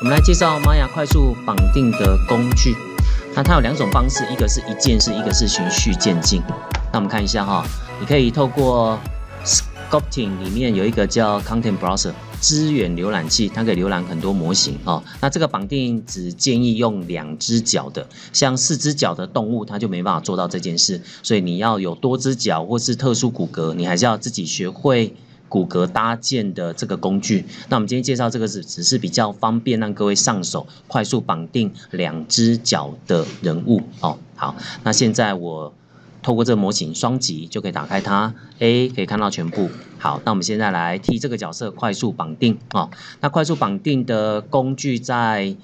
我们来介绍玛雅快速绑定的工具。那它有2种方式，一个是一键式，一个是循序渐进。那我们看一下哈，你可以透过 Sculpting 里面有一个叫 Content Browser 资源浏览器，它可以浏览很多模型哦。那这个绑定只建议用2只脚的，像4只脚的动物，它就没办法做到这件事。所以你要有多只脚或是特殊骨骼，你还是要自己学会骨骼搭建的这个工具。那我们今天介绍这个只是比较方便让各位上手，快速绑定2只脚的人物哦。好，那现在我透过这个模型双击就可以打开它 ，A 可以看到全部。好，那我们现在来替这个角色快速绑定哦。那快速绑定的工具在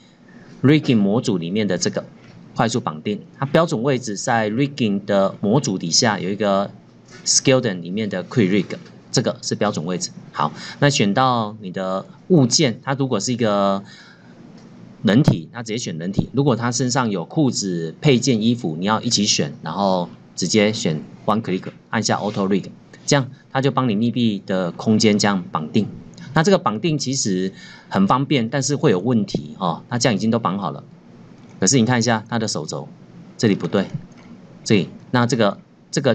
Rigging 模组里面的这个快速绑定，它标准位置在 Rigging 的模组底下有一个 Skeleton 里面的 Quick Rig。这个是标准位置。好，那选到你的物件，它如果是一个人体，那直接选人体；如果它身上有裤子、配件、衣服，你要一起选，然后直接选 One Click， 按下 Auto Rig， 这样它就帮你密闭的空间这样绑定。那这个绑定其实很方便，但是会有问题哦。那这样已经都绑好了，可是你看一下它的手肘，这里不对，这里，那这个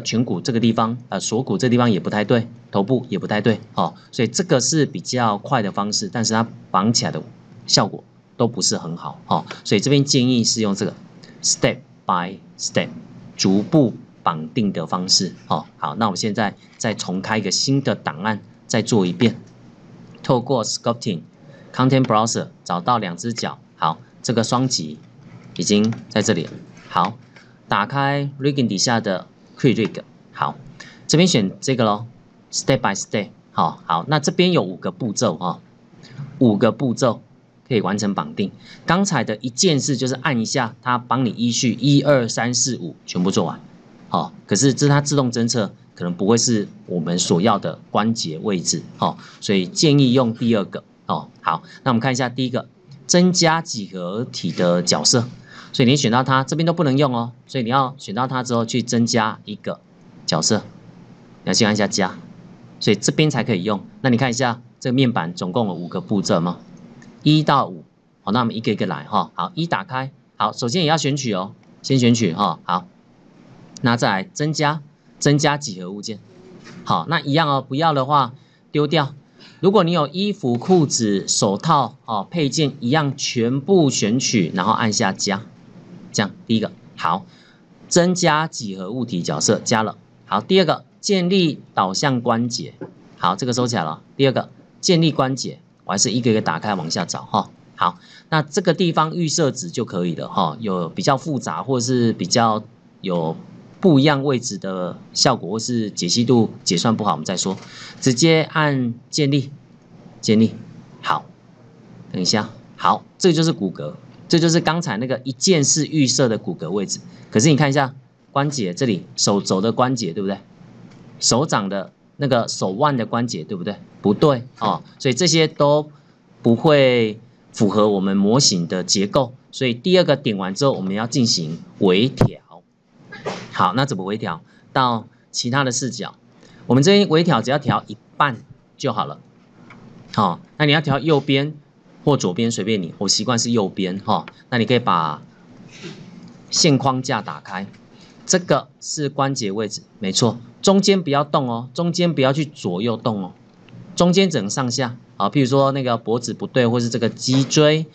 颧骨这个地方，锁骨这个地方也不太对，头部也不太对哦，所以这个是比较快的方式，但是它绑起来的效果都不是很好哦，所以这边建议是用这个 step by step 逐步绑定的方式哦。好，那我们现在再重开一个新的档案，再做一遍，透过 Sculpting Content Browser 找到2只脚，好，这个双击已经在这里了，好，打开 Rigging 底下的Quick Rig， 好，这边选这个咯 ，Step by Step， 好，那这边有5个步骤哈，5个步骤可以完成绑定。刚才的一键式就是按一下，它帮你依序1、2、3、4、5全部做完，好，可是这是它自动侦测，可能不会是我们所要的关节位置，所以建议用第2个哦。好，那我们看一下第一个，增加几何体的角色。所以你选到它，这边都不能用哦。所以你要选到它之后去增加一个角色，你要先按下加，所以这边才可以用。那你看一下这个面板总共有5个步骤吗？1到5，好，那我们一个一个来哈。好，1打开，好，首先也要选取哦，先选取哈。好，那再来增加几何物件。好，那一样哦，不要的话丢掉。如果你有衣服、裤子、手套哦，配件一样全部选取，然后按下加。这样，第一个好，增加几何物体角色加了。好，第2个建立导向关节，好，这个收起来了。第2个建立关节，我还是一个一个打开往下找哈。好，那这个地方预设值就可以了哈。有比较复杂或是比较有不一样位置的效果，或是解析度解算不好，我们再说。直接按建立，好，等一下，好，这就是骨腕。这就是刚才那个一键式预设的骨骼位置，可是你看一下关节这里，手肘的关节对不对？手掌的那个手腕的关节对不对？不对哦，所以这些都不会符合我们模型的结构，所以第2个点完之后，我们要进行微调。好，那怎么微调？到其他的视角，我们这边微调只要调1半就好了。好，那你要调右边或左边随便你，我习惯是右边哈。那你可以把线框架打开，这个是关节位置，没错。中间不要动哦，中间不要去左右动哦，中间只能上下。好，譬如说那个脖子不对，或是这个脊椎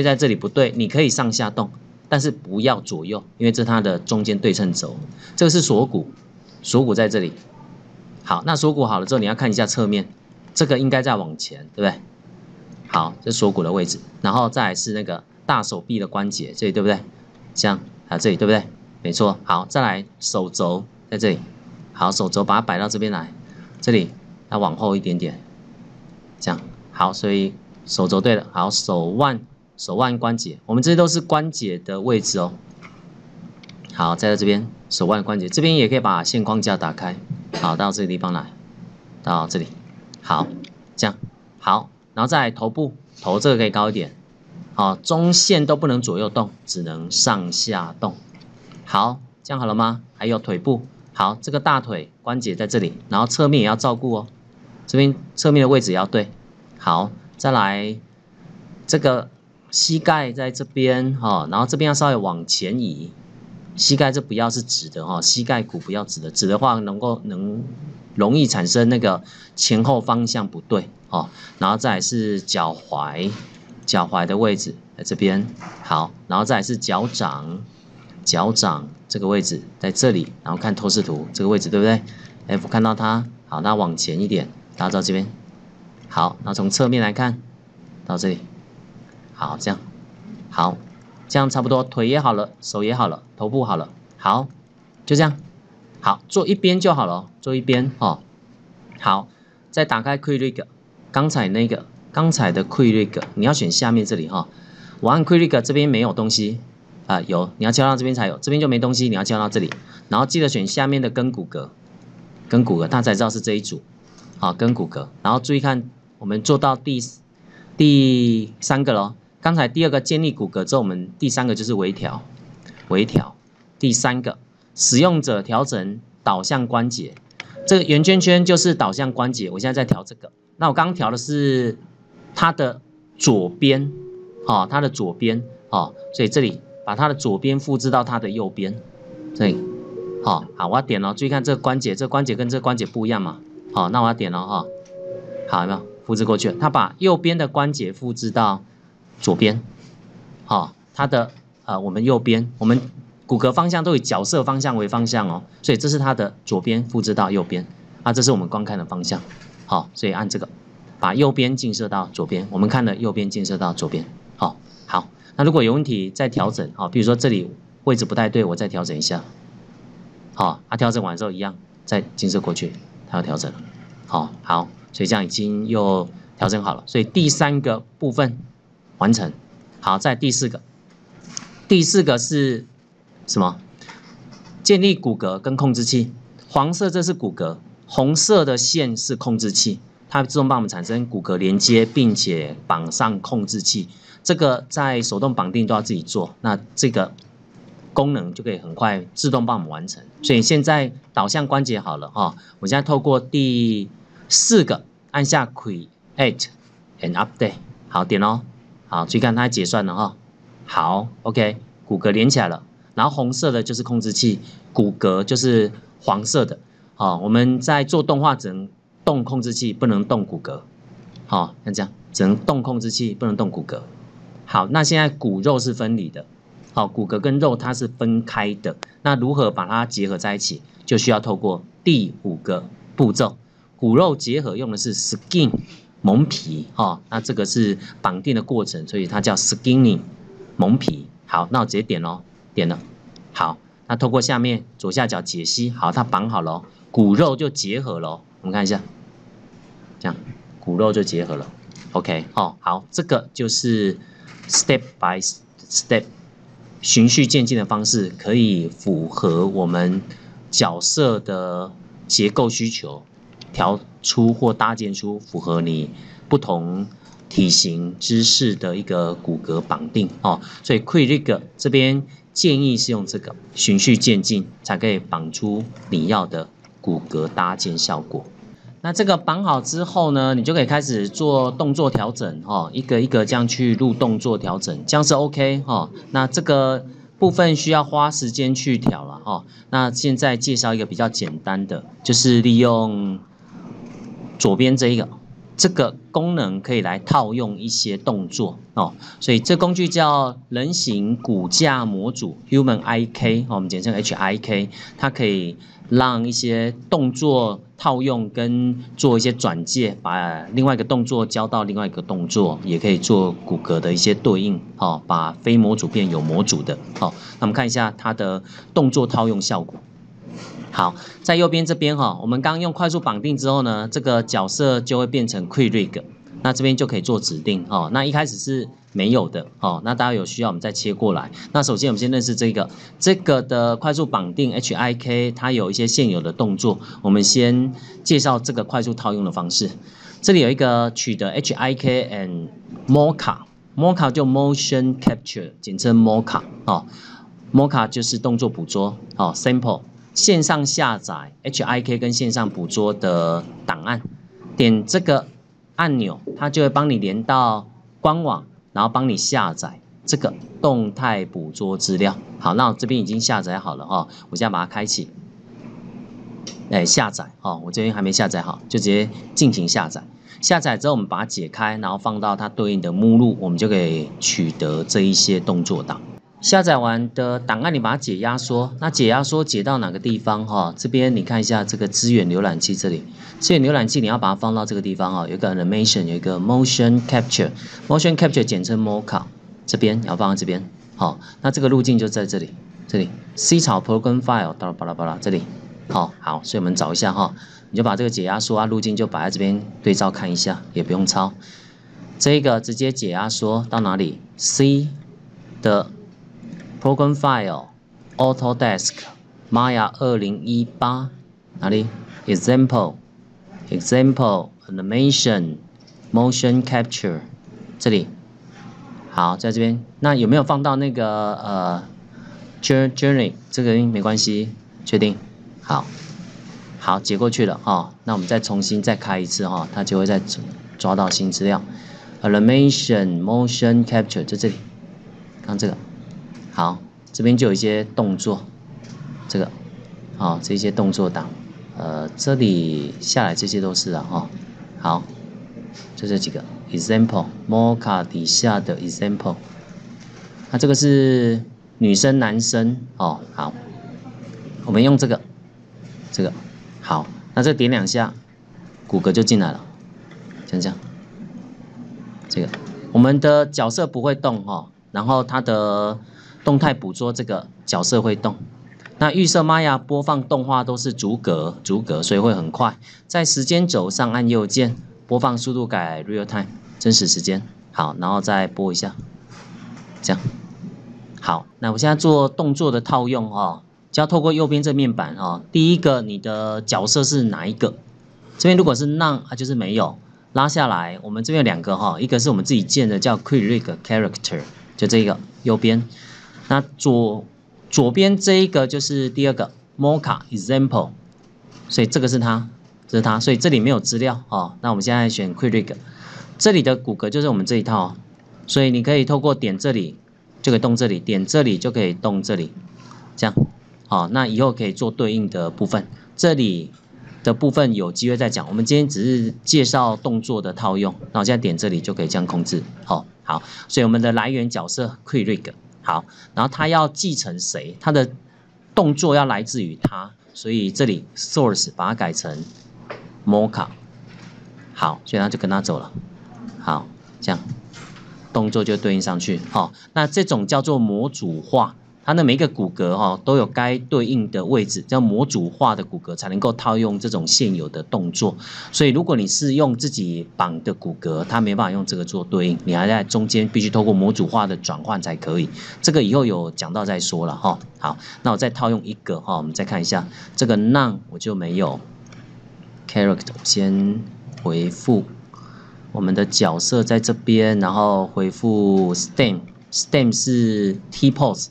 在这里不对，你可以上下动，但是不要左右，因为这是它的中间对称轴。这个是锁骨，锁骨在这里。好，那锁骨好了之后，你要看一下侧面，这个应该再往前，对不对？好，这是锁骨的位置，然后再来是那个大手臂的关节，这里对不对？这样，这里对不对？没错。好，再来手肘在这里，好，手肘把它摆到这边来，这里要往后一点点，这样。好，所以手肘对了。好，手腕关节，我们这些都是关节的位置哦。好，再在这边手腕关节，这边也可以把线框架打开，好，到这个地方来，到这里，好，这样，好。然后再来头部，头这个可以高一点，好，中线都不能左右动，只能上下动。好，这样好了吗？还有腿部，好，这个大腿关节在这里，然后侧面也要照顾哦，这边侧面的位置也要对。好，再来这个膝盖在这边哈，然后这边要稍微往前移，膝盖这不要是直的哈，膝盖骨不要直的，直的话容易产生那个前后方向不对哦。然后再来是脚踝，脚踝的位置在这边，好，然后再来是脚掌，脚掌这个位置在这里，然后看透视图这个位置对不对 ？F 看到它，好，那往前一点，拉到这边，好，然后从侧面来看到这里，好，这样，好，这样差不多，腿也好了，手也好了，头部好了，好，就这样。好，做一边就好了，做一边哦。好，再打开 Quick， 刚才的 Quick， 你要选下面这里哈。我按 Quick 这边没有东西啊，有，你要敲到这边才有，这边就没东西，你要敲到这里。然后记得选下面的根骨骼，根骨骼，大家才知道是这一组。好，根骨骼。然后注意看，我们做到第3个咯。刚才第2个建立骨骼之后，我们第3个就是微调，第3个。使用者调整导向关节，这个圆圈圈就是导向关节。我现在在调这个，那我刚刚调的是它的左边，哦，它的左边，哦，所以这里把它的左边复制到它的右边，这里，好，好，我要点了，注意看这个关节，这个关节跟这个关节不一样嘛，好，那我要点了哈，好，有没有复制过去？它把右边的关节复制到左边，好，它的我们右边，我们骨骼方向都以角色方向为方向哦，所以这是它的左边复制到右边，啊，这是我们观看的方向，好，所以按这个，把右边映射到左边，我们看的右边映射到左边，好，好，那如果有问题再调整，好，比如说这里位置不太对，我再调整一下，好，调整完之后一样再映射过去，它要调整了，好，好，所以这样已经又调整好了，所以第3个部分完成，好，再第4个，第4个是。什么？建立骨骼跟控制器。黄色这是骨骼，红色的线是控制器，它自动帮我们产生骨骼连接，并且绑上控制器。这个在手动绑定都要自己做，那这个功能就可以很快自动帮我们完成。所以现在导向关节好了哈，我现在透过第4个按下 Create and Update， 好，点哦，好，注意看它结算了哈，好 ，OK， 骨骼连起来了。然后红色的就是控制器，骨骼就是黄色的。好，我们在做动画只能动控制器，不能动骨骼。好，像这样，只能动控制器，不能动骨骼。好，那现在骨肉是分离的。好，骨骼跟肉它是分开的。那如何把它结合在一起，就需要透过第5个步骤。骨肉结合用的是 skin 蒙皮。哦，那这个是绑定的过程，所以它叫 skinning 蒙皮。好，那我直接点咯。点了，好，那透过下面左下角解析，好，它绑好了，骨肉就结合了，我们看一下，这样骨肉就结合了 ，OK， 哦，好，这个就是 step by step 循序渐进的方式，可以符合我们角色的结构需求，调出或搭建出符合你不同体型姿势的一个骨骼绑定哦，所以 Quick 这边。建议是用这个循序渐进，才可以绑出你要的骨骼搭建效果。那这个绑好之后呢，你就可以开始做动作调整哦，一个一个这样去录动作调整，这样是 OK 哦。那这个部分需要花时间去调了哦。那现在介绍一个比较简单的，就是利用左边这一个。这个功能可以来套用一些动作哦，所以这工具叫人形骨架模组 Human IK， 我们简称 HIK， 它可以让一些动作套用跟做一些转介，把另外一个动作交到另外一个动作，也可以做骨骼的一些对应哦，把非模组变有模组的哦。那我们看一下它的动作套用效果。好，在右边这边哈，我们刚用快速绑定之后呢，这个角色就会变成 Quick， 那这边就可以做指定哦。那一开始是没有的哦，那大家有需要我们再切过来。那首先我们先认识这个的快速绑定 HIK， 它有一些现有的动作，我们先介绍这个快速套用的方式。这里有一个取得 HIK and Mocha 就 Motion Capture， 简称 Mocha 哦 ，Mocha 就是动作捕捉哦 ，Sample。线上下载 HIK 跟线上捕捉的档案，点这个按钮，它就会帮你连到官网然后帮你下载这个动态捕捉资料。好，那我这边已经下载好了哈，我现在把它开启，下载哦，我这边还没下载好，就直接进行下载。下载之后，我们把它解开，然后放到它对应的目录，我们就可以取得这一些动作档。下载完的档案，你把它解压缩。那解压缩解到哪个地方哈？这边你看一下这个资源浏览器这里，资源浏览器你要把它放到这个地方哈，有一个 animation， 有一个 motion capture，motion capture 简称 Mocha， 这边你要放在这边。好，那这个路径就在这里，这里 C 草 program file 到了巴拉巴拉这里。好，所以我们找一下哈，你就把这个解压缩啊路径就摆在这边对照看一下，也不用抄。这个直接解压缩到哪里 ？C 的 program file Autodesk Maya 2018哪里 ？Example animation motion capture 这里。好，在这边，那有没有放到那个journey 这个没关系，确定。好，截过去了哈。那我们再重新再开一次哈，它就会再抓到新资料。Animation motion capture 在这里，看这个。好，这边就有一些动作，这个，这些动作档，这里下来这些都是啊哈。好，就这几个 example Mocha 底下的 example， 那这个是女生男生哦。好，我们用这个。好，那这点2下，骨骼就进来了，这样，这个我们的角色不会动哈，然后它的动态捕捉这个角色会动。那预设 Maya 播放动画都是逐格，所以会很快。在时间轴上按右键，播放速度改 real time 真实时间。好，然后再播一下，这样。好，那我现在做动作的套用哦。就要透过右边这面板哦，第一个你的角色是哪一个？这边如果是 none 就是没有，拉下来，我们这边有2个哈，一个是我们自己建的叫 quick rig character， 就这个右边，那左边这一个就是第2个 Mocha example， 所以这个是它，这是它，所以这里没有资料哦。那我们现在选 quick rig， 这里的骨骼就是我们这一套，所以你可以透过点这里就可以动这里，点这里就可以动这里，这样。好，那以后可以做对应的部分，这里的部分有机会再讲。我们今天只是介绍动作的套用，那我现在点这里就可以这样控制。好，所以我们的来源角色 quick rig， 好，然后它要继承谁？它的动作要来自于它，所以这里 source 把它改成 Mocha， 好，所以它就跟它走了。好，这样动作就对应上去。好，那这种叫做模组化。它的每一个骨骼都有该对应的位置，叫模组化的骨骼才能够套用这种现有的动作。所以如果你是用自己绑的骨骼，它没办法用这个做对应，你还在中间必须透过模组化的转换才可以。这个以后有讲到再说了哈。好，那我再套用一个哈，我们再看一下这个 none 我就没有 character， 先回复我们的角色在这边，然后回复 stem 是 T pose。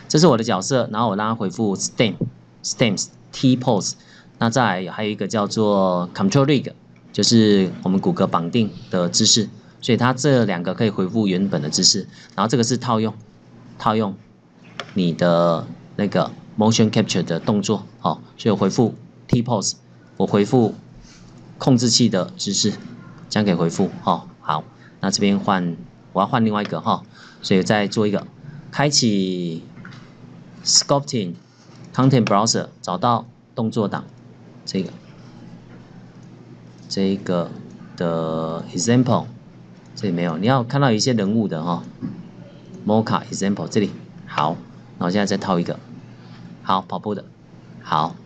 这是我的角色，然后我让它回复 stems T pose， 那再来还有一个叫做 control rig， 就是我们骨骼绑定的姿势，所以它这2个可以回复原本的姿势，然后这个是套用你的那个 motion capture 的动作，所以我回复 T pose， 我回复控制器的姿势，这样可以回复，好，那这边我要换另外一个所以再做一个开启。Sculpting Content Browser 找到动作档，这个的 example 这里没有，你要看到有一些人物的Mocha example 这里好，那我现在再套一个，好跑步的，好，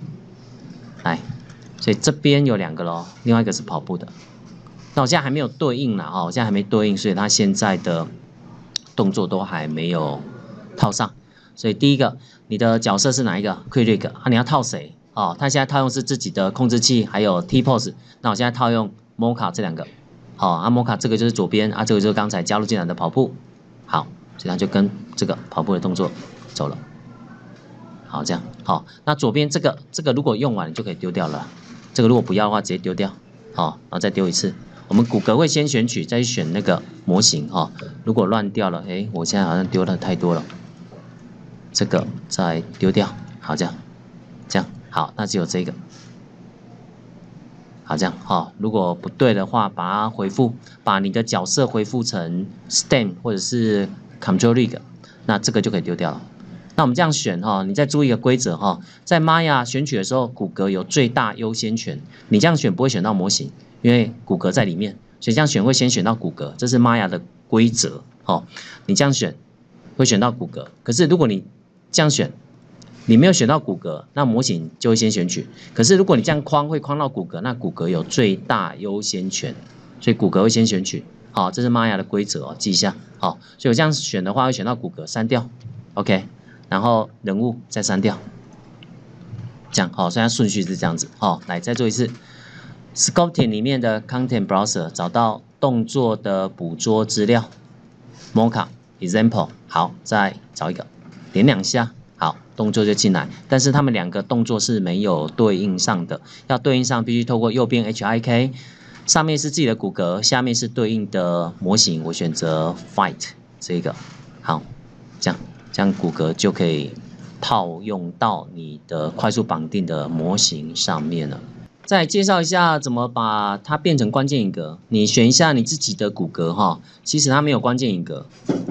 来，所以这边有2个咯，另外一个是跑步的，那我现在还没有对应啦我现在还没对应，所以它现在的动作都还没有套上。所以第一个，你的角色是哪一个 ？quick rig 你要套谁？它现在套用是自己的控制器，还有 T pose。那我现在套用 Mocha 这2个。Mocha 这个就是左边，这个就是刚才加入进来的跑步。好，所以它就跟这个跑步的动作走了。好，这样。那左边这个如果用完你就可以丢掉了。这个如果不要的话，直接丢掉。然后再丢一次。我们骨骼会先选取，再去选那个模型哈。如果乱掉了，哎，我现在好像丢了太多了，这个再丢掉，好这样，好，那只有这个，好这样哈。如果不对的话，把它回复，把你的角色回复成 Stem 或者是 Control Rig， 那这个就可以丢掉了。那我们这样选哈，你再注意一个规则哈，在 Maya 选取的时候，骨骼有最大优先权。你这样选不会选到模型，因为骨骼在里面，所以这样选会先选到骨骼，这是 Maya 的规则哦。你这样选会选到骨骼，可是如果你这样选，你没有选到骨骼，那模型就会先选取。可是如果你这样框会框到骨骼，那骨骼有最大优先权，所以骨骼会先选取。好，这是 Maya 的规则哦，记一下。好，所以我这样选的话会选到骨骼，删掉 ，OK。然后人物再删掉，这样好，所以它顺序是这样子。好，来再做一次 ，Sculpting 里面的 Content Browser 找到动作的捕捉资料 ，Mocha Example， 好，再找一个，点2下，好，动作就进来。但是它们2个动作是没有对应上的，要对应上必须透过右边 HIK， 上面是自己的骨骼，下面是对应的模型，我选择 Fight 这个，好，这样骨骼就可以套用到你的快速绑定的模型上面了。再介绍一下怎么把它变成关键影格。你选一下你自己的骨骼哈，其实它没有关键影格，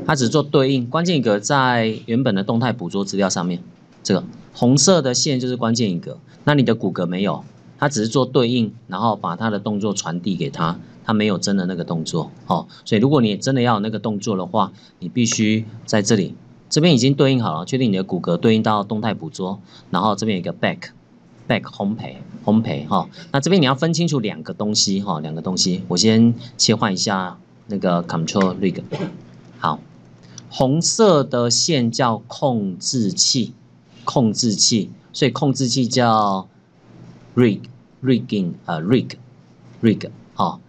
它只是做对应。关键影格在原本的动态捕捉资料上面，这个红色的线就是关键影格。那你的骨骼没有，它只是做对应，然后把它的动作传递给它，它没有真的那个动作哦。所以如果你真的要有那个动作的话，你必须在这里。这边已经对应好了，确定你的骨骼对应到动态捕捉，然后这边有一个 back 烘焙哈。那这边你要分清楚2个东西哈，2个东西。我先切换一下那个 Control Rig， 好，红色的线叫控制器，所以控制器叫 Rig 哈。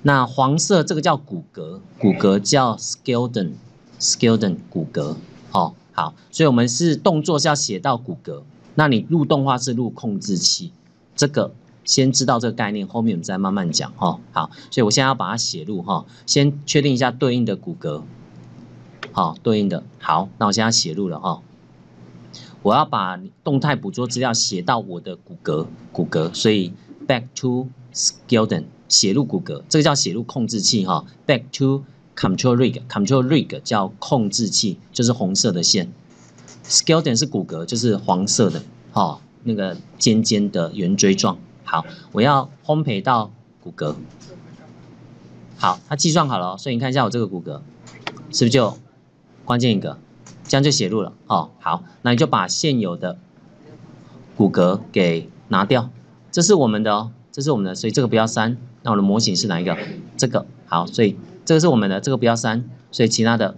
那黄色这个叫骨骼叫 Skeleton 骨骼。哦，好，所以我们是动作是要写到骨骼，那你录动画是录控制器，这个先知道这个概念，后面我们再慢慢讲哈。好，所以我现在要把它写入哈，先确定一下对应的骨骼，好，对应的，好，那我现在写入了哈，我要把动态捕捉资料写到我的骨骼，所以 back to skeleton 写入骨骼，这个叫写入控制器哈 ，back to Control Rig 叫控制器，就是红色的线。Skeleton 是骨骼，就是黄色的，哦，那个尖尖的圆锥状。好，我要烘焙到骨骼。好，它计算好了，所以你看一下我这个骨骼，是不是就关键一个，这样就写入了哦。好，那你就把现有的骨骼给拿掉，这是我们的哦，所以这个不要删。那我的模型是哪一个？这个好，所以这个是我们的，这个不要删，所以其他的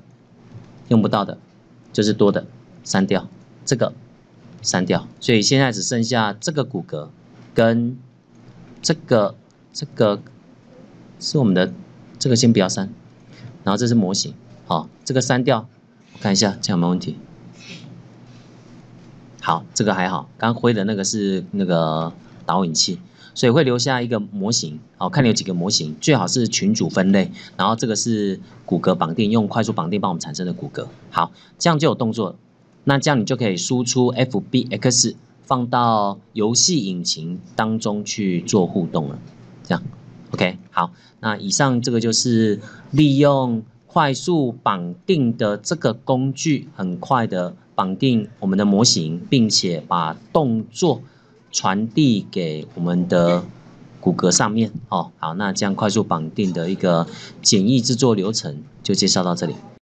用不到的，就是多的，删掉，这个删掉，所以现在只剩下这个骨骼跟这个是我们的，这个先不要删，然后这是模型，好，这个删掉，我看一下这样有没有问题。好，这个还好，刚挥的那个是那个导引器。所以会留下一个模型，好，看你有几个模型，最好是群组分类。然后这个是骨骼绑定，用快速绑定帮我们产生的骨骼。好，这样就有动作了。那这样你就可以输出 FBX 放到游戏引擎当中去做互动了。这样 ，OK， 好。那以上这个就是利用快速绑定的这个工具，很快的绑定我们的模型，并且把动作传递给我们的骨骼上面哦。好，那这样快速绑定的一个简易制作流程就介绍到这里。